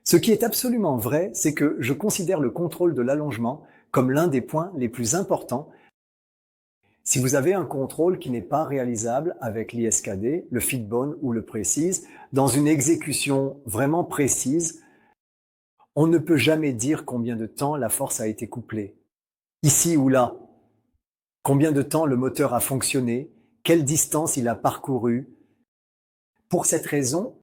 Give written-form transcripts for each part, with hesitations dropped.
Ce qui est absolument vrai, c'est que je considère le contrôle de l'allongement comme l'un des points les plus importants. Si vous avez un contrôle qui n'est pas réalisable avec l'ISKD, le Fitbone ou le Précise, dans une exécution vraiment précise, on ne peut jamais dire combien de temps la force a été couplée, ici ou là, combien de temps le moteur a fonctionné, quelle distance il a parcouru. Pour cette raison,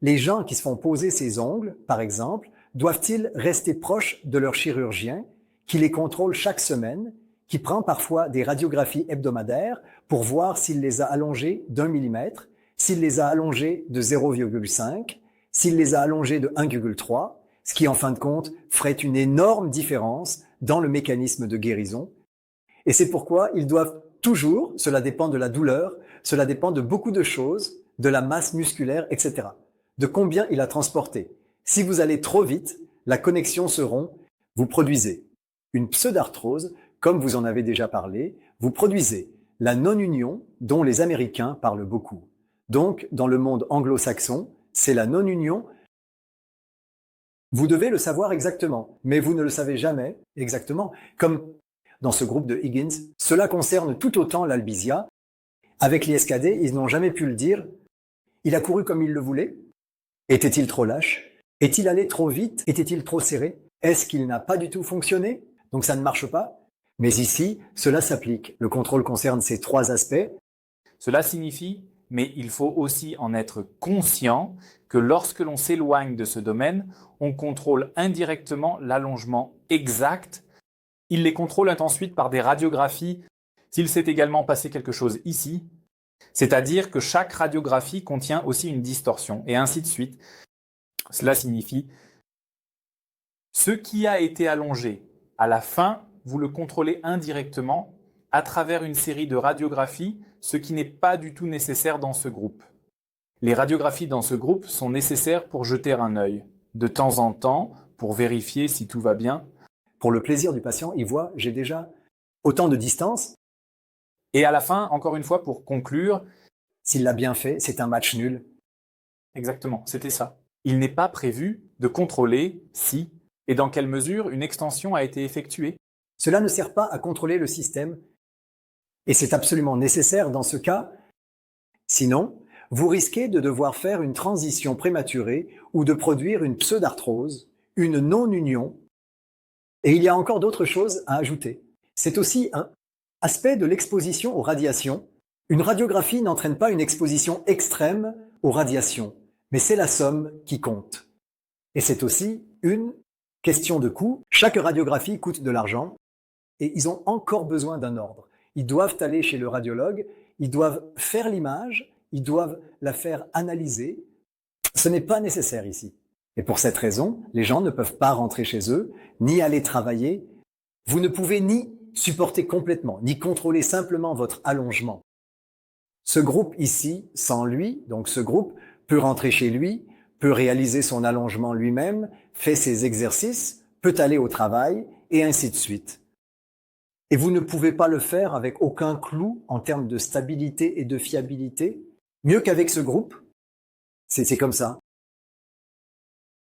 les gens qui se font poser ces ongles, par exemple, doivent-ils rester proches de leur chirurgien qui les contrôle chaque semaine, qui prend parfois des radiographies hebdomadaires pour voir s'il les a allongés d'1 millimètre, s'il les a allongés de 0,5, s'il les a allongés de 1,3, ce qui en fin de compte ferait une énorme différence dans le mécanisme de guérison. Et c'est pourquoi ils doivent toujours, cela dépend de la douleur, cela dépend de beaucoup de choses, de la masse musculaire, etc., de combien il a transporté. Si vous allez trop vite, la connexion se rompt, vous produisez une pseudarthrose, comme vous en avez déjà parlé, vous produisez la non-union dont les Américains parlent beaucoup. Donc, dans le monde anglo-saxon, c'est la non-union. Vous devez le savoir exactement, mais vous ne le savez jamais exactement. Comme dans ce groupe de Higgins, cela concerne tout autant l'albizia. Avec l'ISKD, ils n'ont jamais pu le dire. Il a couru comme il le voulait. Était-il trop lâche? Est-il allé trop vite? Était-il trop serré? Est-ce qu'il n'a pas du tout fonctionné? Donc ça ne marche pas. Mais ici, cela s'applique. Le contrôle concerne ces 3 aspects. Cela signifie, mais il faut aussi en être conscient, que lorsque l'on s'éloigne de ce domaine, on contrôle indirectement l'allongement exact. Il les contrôle ensuite par des radiographies. S'il s'est également passé quelque chose ici, c'est-à-dire que chaque radiographie contient aussi une distorsion, et ainsi de suite. Cela signifie ce qui a été allongé à la fin, vous le contrôlez indirectement à travers une série de radiographies, ce qui n'est pas du tout nécessaire dans ce groupe. Les radiographies dans ce groupe sont nécessaires pour jeter un œil, de temps en temps, pour vérifier si tout va bien. Pour le plaisir du patient, il voit, j'ai déjà autant de distance. Et à la fin, encore une fois, pour conclure, s'il l'a bien fait, c'est un match nul. Exactement, c'était ça. Il n'est pas prévu de contrôler si et dans quelle mesure une extension a été effectuée. Cela ne sert pas à contrôler le système et c'est absolument nécessaire dans ce cas. Sinon, vous risquez de devoir faire une transition prématurée ou de produire une pseudarthrose, une non-union. Et il y a encore d'autres choses à ajouter. C'est aussi un aspect de l'exposition aux radiations. Une radiographie n'entraîne pas une exposition extrême aux radiations, mais c'est la somme qui compte. Et c'est aussi une question de coût. Chaque radiographie coûte de l'argent et ils ont encore besoin d'un ordre. Ils doivent aller chez le radiologue, ils doivent faire l'image, ils doivent la faire analyser. Ce n'est pas nécessaire ici. Et pour cette raison, les gens ne peuvent pas rentrer chez eux, ni aller travailler. Vous ne pouvez ni supporter complètement, ni contrôler simplement votre allongement. Ce groupe ici, sans lui, donc ce groupe peut rentrer chez lui, peut réaliser son allongement lui-même, fait ses exercices, peut aller au travail, et ainsi de suite. Et vous ne pouvez pas le faire avec aucun clou en termes de stabilité et de fiabilité, mieux qu'avec ce groupe. C'est comme ça.